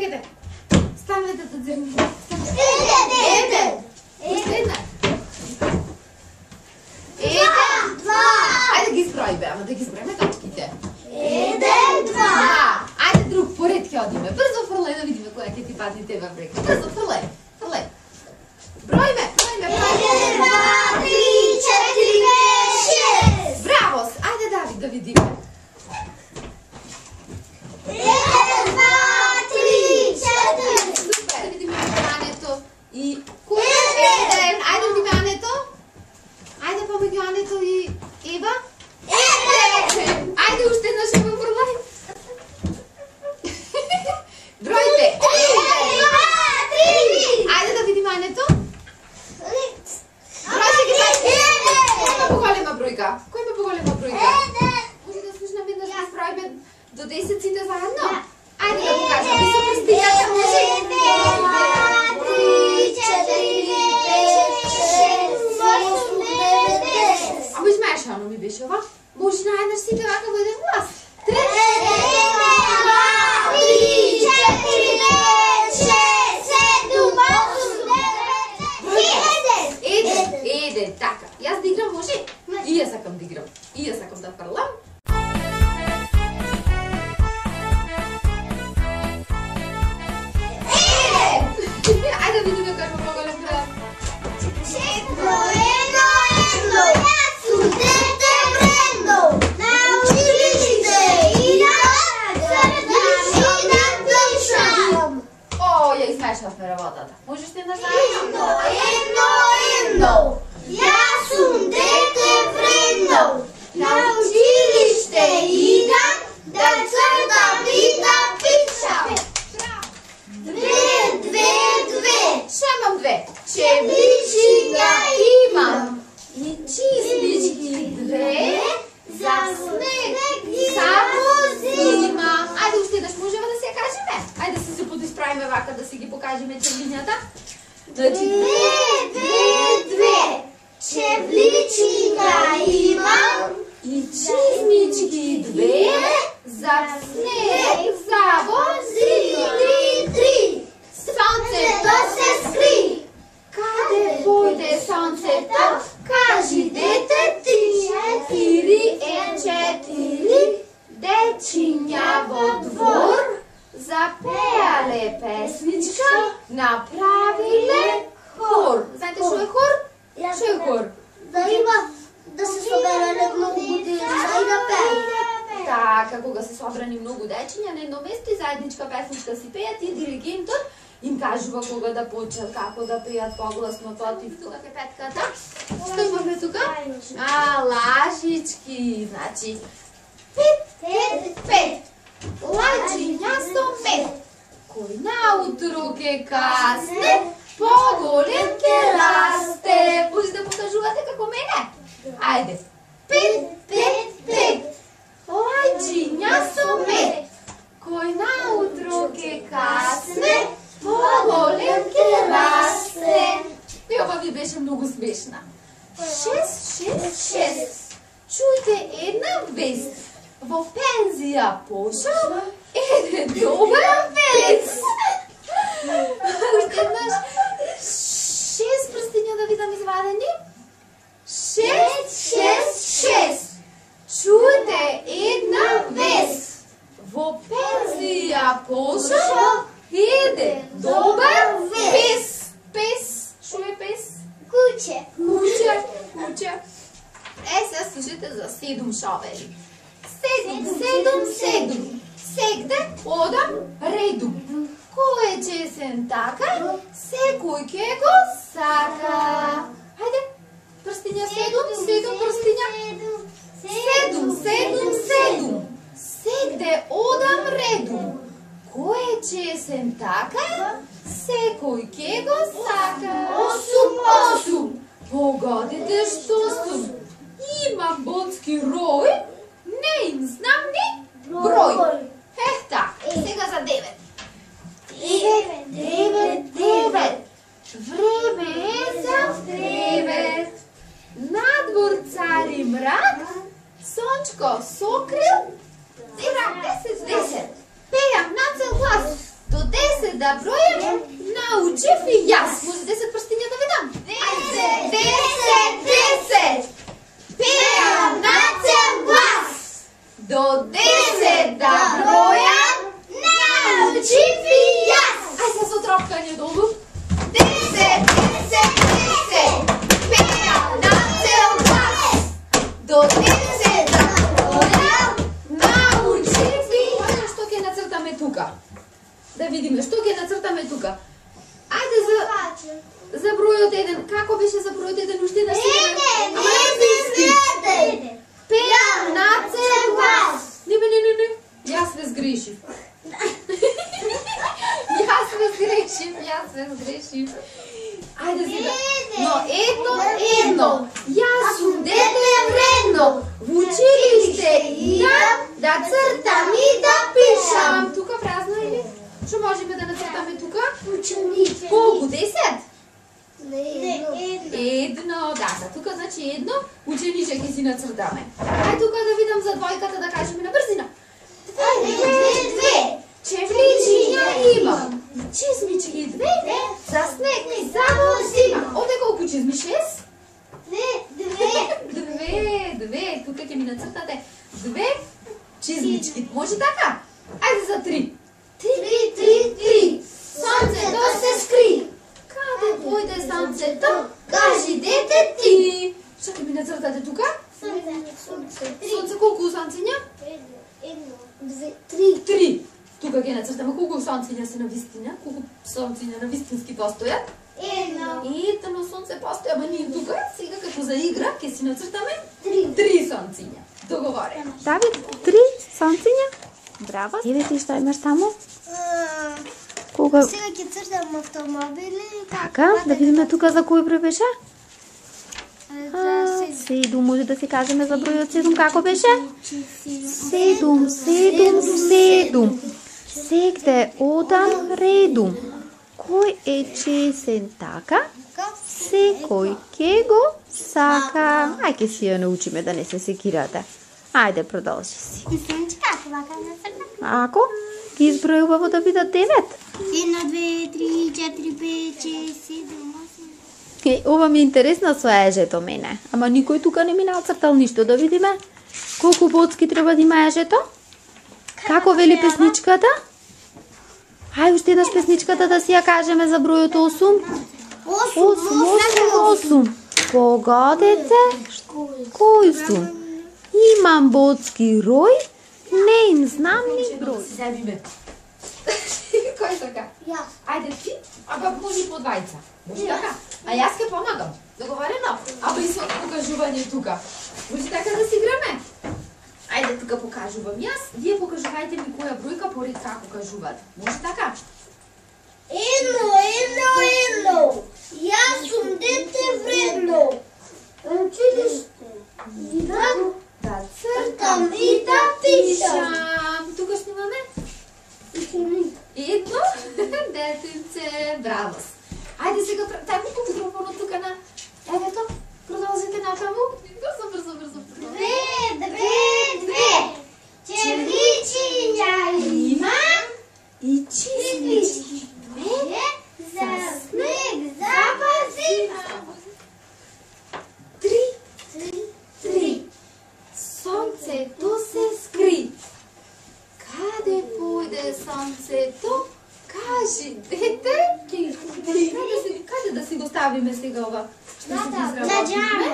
Чакайте. Станете да зрнете. Еден. Още една. Два. Айде ги изброи, бе, ама да ги изброиме точките. Еден, два. Айде друг, поред ходиме. Бързо фърлай да видим коя ќе ти падне тебе в река. Бързо фърлай. Фърлай. Броиме. Еден, два, три, четири, пет, шест. Браво! Айде, Давид, да видим. Еден, два, три, четири. Супер! Да видим вниманието. И кой е Еден? Айде вниманието. Айде помежду Ането и Ева. Еден. Айде още една ще ме фърлай. Бройте. Еден, два, три. Айде да видим Ането. Бройте ги пет. Кой има по-голема бройка? Кой има по-голема бройка? Може да слушнаме да ще справим до 10 сите заедно? Айде да покажем. Ви са престигната. Може. Еден, два, три, четири, пет, шест, осем, девет, десет. Ама знаеш, Ано ми беше ова? Може наеднъж си певака во един глас. Еден, два, три, четири, пет, шест, седем, осем, девет, десет. Еден, така. И аз да играм, може? И аз сакам да играм. И аз сакам да фърлам. Айде да видим кой има по-голям брат. Едно, аз съм дете Брендо. На училище идам, за да пишам. О, я измешахме работата. Можеш ли да заедно? Едно, аз съм дете Брендо. На училище идам, да пишам. Две. Ще имам две. Чевличина имам. И чистички две. За снег Само зима. Айде още еднъж можем да си я кажеме. Айде да се подизправиме вака, да си ги покажеме червинята. Значи Две. Чевличина имам. и чистички две. За снег завози. Три. Слънцето се скри. къде пойде слънцето? Кажи дете ти. Четири. Дечиня во двор. Запеяле песничка. Направиле хор. Знаете що е хор? Що е хор? Да се съберали много години и да пеят. Така, кога се собрани много дечиња на едно место и заедничка песничка си пеят и диригентот им кажува кога да почнат, како да пеят погласно тоа и тука е петката. Што имаме тука? Лажички. Значи, пет. Лаџиња со мед. Кој наутро ке касне, поголем ке расте. Може да покажувате како мене? Ајде. Пет. Лаџиња со мед. Кој наутро ке касне, поголем ке расте. И ова ви беше многу смешна. 6. Чујте една вест. Во пензија пошол еден добар певец. Уште еднаш. 6 прстиња да видам извадени. 6. Чујте една вест. Во пензија пошол еден добар пес. Шо е пес? Куче. Куче. Сега слушайте за 7 шовери. 7. Сегде одам редум. Кој е чесен така, секој ке го сака. Хајде, прстиња 7 прстиња. 7. Сегде одам редум. Кој е чесен така, секој ке го сака. 8. Погодите што сум. Имам бонски рој, не им знам ни број. Така, сега за 9. 9. Време е за 9. Надвор цари мрак, сончко сокрил. 10. Пејам на цел глас. До 10 да бројам, научив и јас. Може 10 прстиња да ви дам? 10. Пеам на цел глас. До 10 да бројам, научив и јас. Ај се со тропкање долу. 10. Пеам на цел глас. До 10 да бројам, научив и јас. Што ќе нацртаме тука? Да видиме што ќе нацртаме тука. Ајде за бројот 1. Како беше за бројот 1? Уште една сега. Пеам на цел глас. Не. Јас ве сгрешив. Јас ве сгрешив. Ајде сега. Но едно. Јас сум дете вредно. В училиште идам да цртам и да пишам. Тука празно или? Што можеме да нацртаме тука? Ученици. Колку? 10? Не, Едно, да, тука значи едно, учениче ќе си нацртаме. Ај тука да видам за двојката да кажеме на брзина. 2. Чевличиња имам. Чизмички 2. За снег само зима. Оде колку чизми? 6? 2. Тука ќе ми нацртате 2 чизмички. Може така? Ајде за 3. 3. Сонцето се скри. Каде појде сонцето? Кажи дете ти. Што ќе ми нацртате тука? Сонце колку сонциња? 3. Тука ќе нацртаме колку сонциња се на вистина, колку сонциња на вистински постојат? Едно сонце постои, ама ние тука сега како за игра ќе си нацртаме 3 сонциња. Договорено. Давид, 3 сонциња. Браво. Еве ти што имаш таму? Кога? Сега ќе цртам автомобили. Така, да видиме тука за кој број беше? 7, може да си кажеме за бројот 7 како беше? 7. Сегде одам редум. Кој е чесен така? Секој ке го сака. Ај ке си ја научиме да не се секирате. Ајде, продолжи си. Ако? Ги изброи убаво да бидат 9. 1, 2, 3, 4, 5, 6, 7, 8. Ова ми е интересно со ежето мене. Ама никој тука не ми нацртал ништо. Да видиме колку боцки треба да има ежето. Како вели песничката? Ај, уште еднаш песничката да си ја кажеме за бројот 8. 8. Погодете кој сум. Имам боцки рој, не им знам ни број. Кој така? Јас. Ајде ти, аба може по двајца. Може така? А јас ќе помагам. Договорено? Аба и со покажување тука. Може така да си играме? Ајде тука покажувам јас, вие покажувајте ми која бројка поред како кажуваат. Може така? 1. Јас сум дете вредно. Училиште идам Да цртам и да пишам. Тука снимаме? Едно, детенце, браво. Ајде сега, тајмо по микрофонот тука на евето, продолжите натаму. Брзо. 2. Чевличиња имам и чизмички 2 за снег запазимам. 3. Сонцето се скри. Каде појде сонцето? Кажи, дете. Каде да си го ставиме сега ова? На џамо.